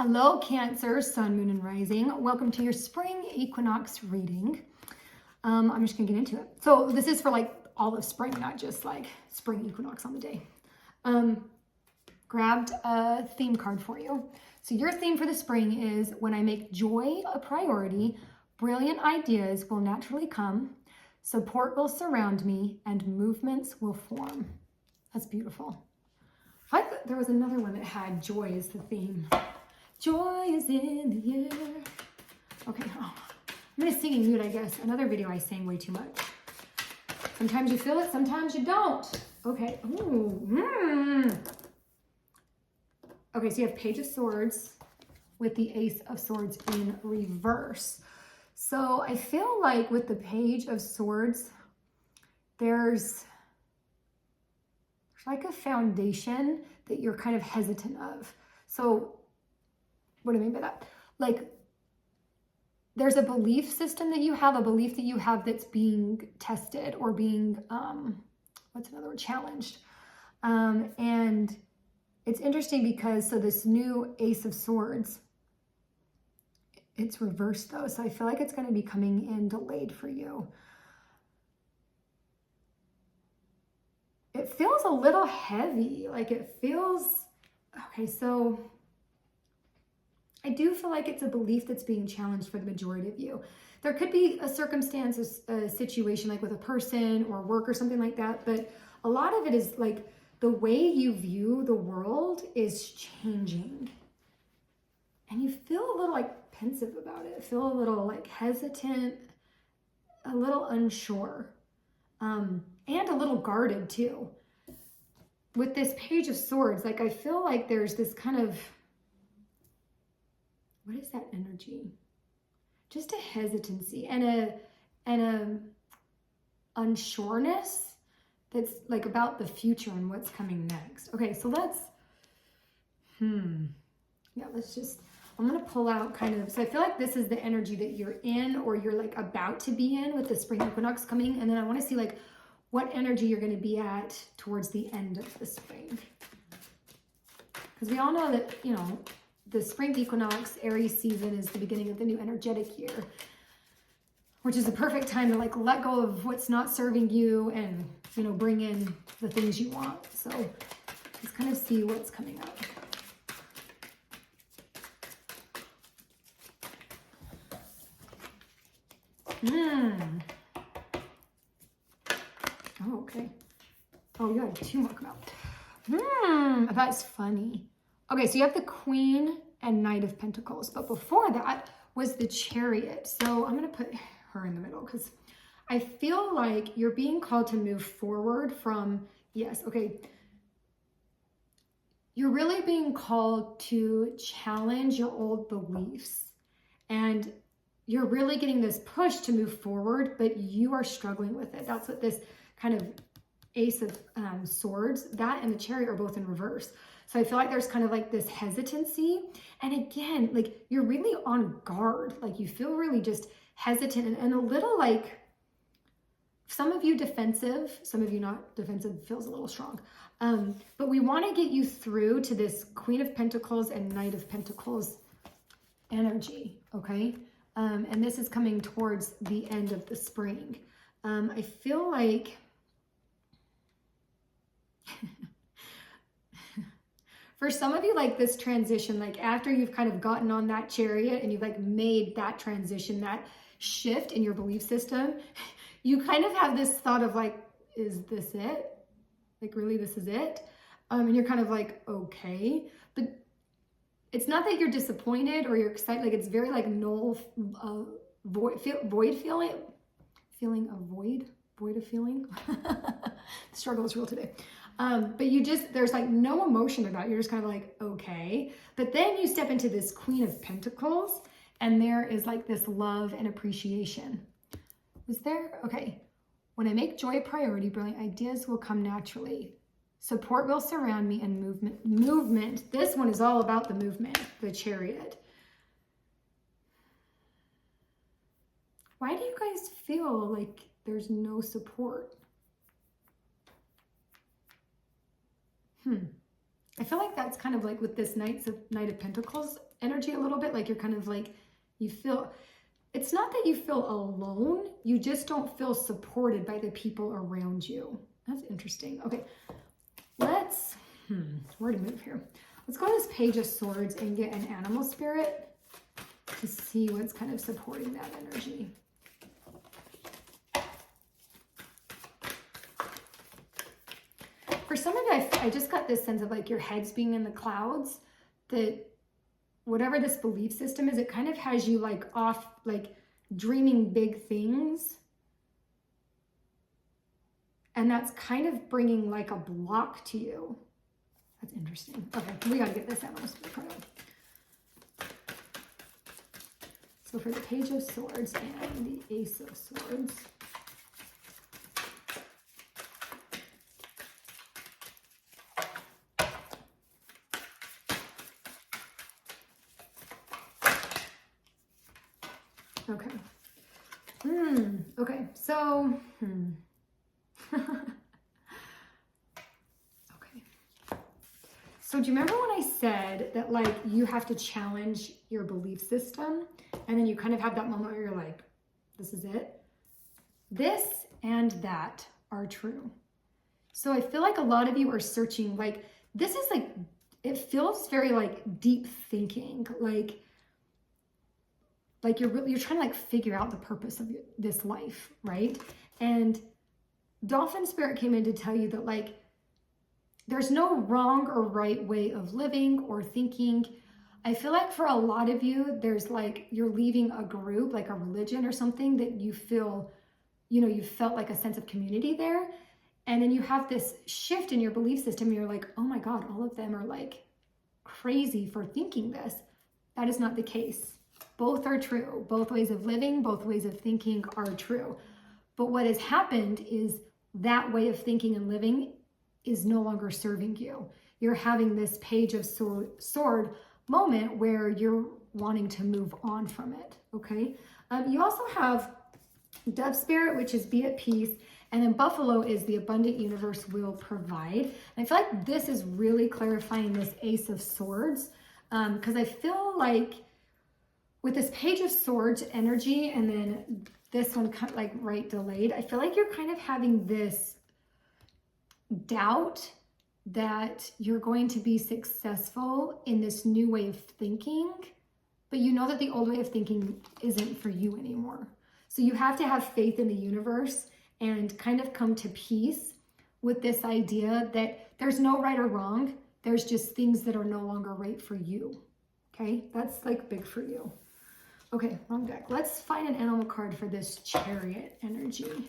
Hello, Cancer, Sun, Moon, and Rising. Welcome to your spring equinox reading. I'm just gonna get into it. So this is for like all of spring, not just like spring equinox on the day. Grabbed a theme card for you. So your theme for the spring is when I make joy a priority, brilliant ideas will naturally come, support will surround me, and movements will form. That's beautiful. I thought there was another one that had joy as the theme. Joy is in the air. Okay, I'm in a singing mood, I guess. Another video I sang way too much. Sometimes you feel it, sometimes you don't. Okay, Okay, so you have Page of Swords with the Ace of Swords in reverse. So I feel like with the Page of Swords, there's like a foundation that you're kind of hesitant of. So what do I mean by that? Like, there's a belief system that you have, a belief that you have that's being tested or being, what's another word, challenged. And it's interesting because, so this new Ace of Swords, it's reversed though. So I feel like it's going to be coming in delayed for you. It feels a little heavy. Like it feels, okay, so I do feel like it's a belief that's being challenged for the majority of you. There could be a circumstance, a situation like with a person or work or something like that, but a lot of it is like the way you view the world is changing. And you feel a little like pensive about it, feel a little like hesitant, a little unsure, and a little guarded too. With this Page of Swords, like I feel like there's this kind of, what is that energy? Just a hesitancy and a unsureness that's like about the future and what's coming next. Okay, so let's, let's just, I'm gonna pull out kind of, so I feel like this is the energy that you're in or you're like about to be in with the spring equinox coming. And then I wanna see like what energy you're gonna be at towards the end of the spring. Because we all know that, you know, the spring equinox, Aries season is the beginning of the new energetic year, which is a perfect time to like let go of what's not serving you and, you know, bring in the things you want. So let's kind of see what's coming up. Oh, okay. Oh, you have two more come out. That's funny. Okay, so you have the Queen and Knight of Pentacles, but before that was the Chariot. So I'm going to put her in the middle because I feel like you're being called to move forward from, yes, okay. You're really being called to challenge your old beliefs, and you're really getting this push to move forward, but you are struggling with it. That's what this kind of Ace of Swords, that and the Chariot are both in reverse. So I feel like there's kind of like this hesitancy. And again, like you're really on guard. Like you feel really just hesitant and a little like, some of you defensive, some of you not defensive, feels a little strong. But we want to get you through to this Queen of Pentacles and Knight of Pentacles energy, okay? And this is coming towards the end of the spring. I feel like for some of you, like this transition, like after you've kind of gotten on that chariot and you've like made that transition, that shift in your belief system, you kind of have this thought of like, is this it? Like really, this is it? And you're kind of like, okay. But it's not that you're disappointed or you're excited. Like it's very like null, void feeling. Feeling a void of feeling. The struggle is real today. But you just, there's like no emotion about it. You're just kind of like, okay. But then you step into this Queen of Pentacles and there is like this love and appreciation. Was there? Okay. When I make joy a priority, brilliant ideas will come naturally. Support will surround me and movement. This one is all about the movement, the Chariot. Why do you guys feel like there's no support? I feel like that's kind of like with this Knight of Pentacles energy a little bit, like you're kind of like, you feel, it's not that you feel alone, you just don't feel supported by the people around you. That's interesting. Okay, let's, where to move here? Let's go to this Page of Swords and get an animal spirit to see what's kind of supporting that energy. For some of you, I just got this sense of like your head's being in the clouds, that whatever this belief system is, it kind of has you like off, like dreaming big things. And that's kind of bringing like a block to you. That's interesting. Okay, we got to get this animal spirit card out. So for the Page of Swords and the Ace of Swords. Okay. Okay, so, okay. So do you remember when I said that like you have to challenge your belief system and then you kind of have that moment where you're like, this is it? This and that are true. So I feel like a lot of you are searching, like, this is like, it feels very like deep thinking, like you're trying to like figure out the purpose of this life, right? And Dolphin Spirit came in to tell you that like, there's no wrong or right way of living or thinking. I feel like for a lot of you, there's like, you're leaving a group, like a religion or something that you feel, you know, you felt like a sense of community there. And then you have this shift in your belief system. And you're like, oh my God, all of them are like crazy for thinking this. That is not the case. Both are true. Both ways of living, both ways of thinking are true. But what has happened is that way of thinking and living is no longer serving you. You're having this Page of Sword moment where you're wanting to move on from it, okay? You also have Dove Spirit, which is be at peace, and then Buffalo is the abundant universe will provide. And I feel like this is really clarifying this Ace of Swords, because I feel like with this Page of Swords energy and then this one kind of like right delayed, I feel like you're kind of having this doubt that you're going to be successful in this new way of thinking, but you know that the old way of thinking isn't for you anymore. So you have to have faith in the universe and kind of come to peace with this idea that there's no right or wrong. There's just things that are no longer right for you. Okay, that's like big for you. Okay, wrong deck. Let's find an animal card for this Chariot energy.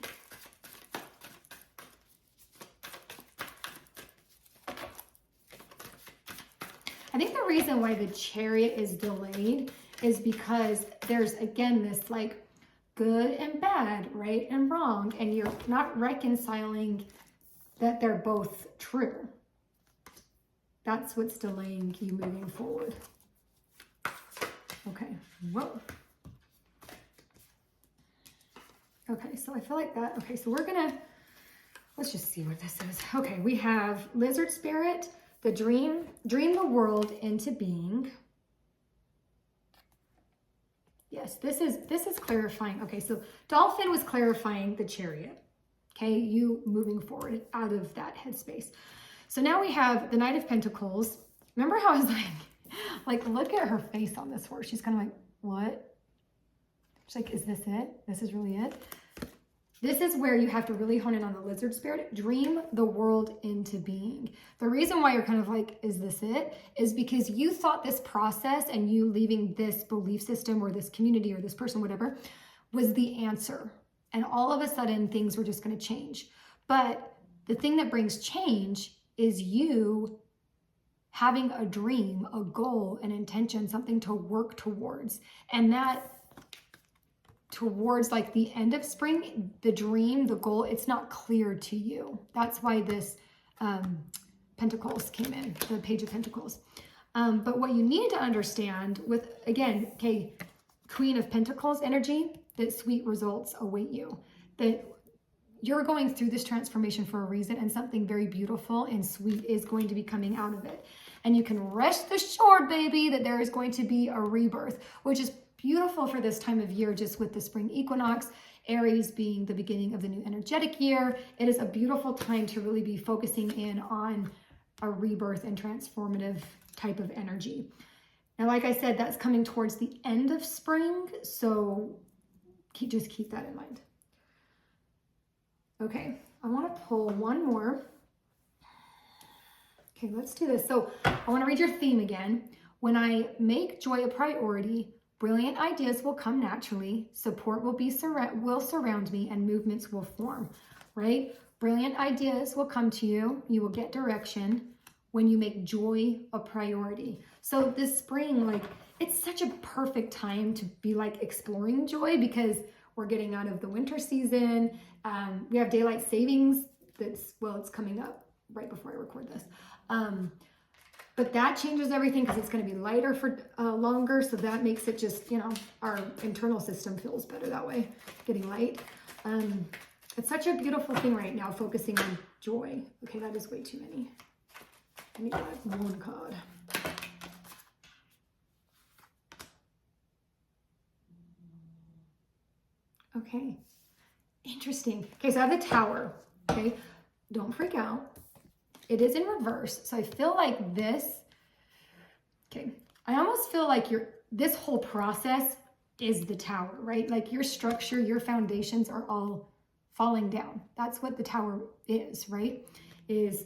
I think the reason why the Chariot is delayed is because there's, again, this like good and bad, right and wrong, and you're not reconciling that they're both true. That's what's delaying you moving forward. Okay, whoa. Okay, so I feel like that, okay, so we're gonna, let's just see what this is. Okay, we have Lizard Spirit, the dream the world into being. Yes, this is clarifying. Okay, so Dolphin was clarifying the Chariot. Okay, you moving forward out of that headspace. So now we have the Knight of Pentacles. Remember how I was like, look at her face on this horse. She's kind of like, what? She's like, is this it? This is really it? This is where you have to really hone in on the Lizard Spirit. Dream the world into being. The reason why you're kind of like, is this it? Is because you thought this process and you leaving this belief system or this community or this person, whatever, was the answer. And all of a sudden things were just going to change. But the thing that brings change is you having a dream, a goal, an intention, something to work towards. And that towards like the end of spring, the dream, the goal, it's not clear to you. That's why this Pentacles came in, the Page of Pentacles. But what you need to understand with, again, okay, Queen of Pentacles energy, that sweet results await you. That you're going through this transformation for a reason, and something very beautiful and sweet is going to be coming out of it. And you can rest assured, baby, that there is going to be a rebirth, which is beautiful for this time of year, just with the spring equinox, Aries being the beginning of the new energetic year. It is a beautiful time to really be focusing in on a rebirth and transformative type of energy. Now, like I said, that's coming towards the end of spring, so just keep that in mind. Okay, I want to pull one more. Okay, let's do this. So I want to read your theme again. When I make joy a priority, brilliant ideas will come naturally, support will surround me, and movements will form, right? Brilliant ideas will come to you. You will get direction when you make joy a priority. So this spring, like, it's such a perfect time to be like exploring joy, because we're getting out of the winter season. We have daylight savings it's coming up right before I record this. But that changes everything, because it's going to be lighter for longer. So that makes it just, our internal system feels better that way, getting light. It's such a beautiful thing right now, focusing on joy. Okay, that is way too many. I need like one card. Okay, interesting. Okay, so I have the Tower. Okay, don't freak out. It is in reverse. So I feel like this, okay, I almost feel like this whole process is the Tower, right? Like your structure, your foundations are all falling down. That's what the Tower is, right? Is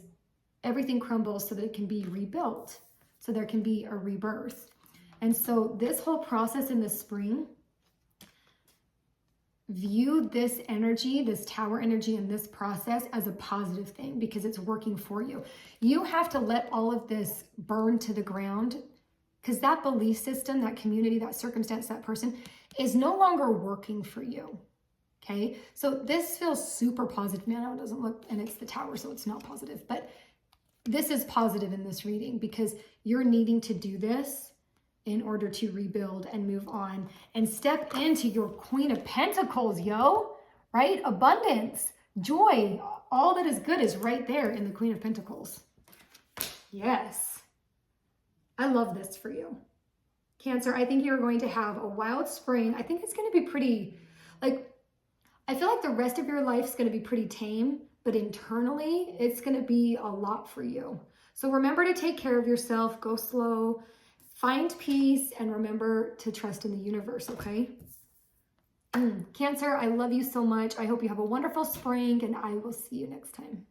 everything crumbles so that it can be rebuilt, so there can be a rebirth. And so this whole process in the spring, view this energy, this Tower energy in this process as a positive thing, because it's working for you. You have to let all of this burn to the ground, because that belief system, that community, that circumstance, that person is no longer working for you. Okay, so this feels super positive. Now it doesn't look, and it's the Tower, so it's not positive, but this is positive in this reading, because you're needing to do this in order to rebuild and move on and step into your Queen of Pentacles, right? Abundance, joy, all that is good is right there in the Queen of Pentacles. Yes. I love this for you. Cancer, I think you're going to have a wild spring. I think it's going to be pretty, I feel like the rest of your life is going to be pretty tame, but internally it's going to be a lot for you. So remember to take care of yourself, go slow, find peace, and remember to trust in the universe, okay? Cancer, I love you so much. I hope you have a wonderful spring, and I will see you next time.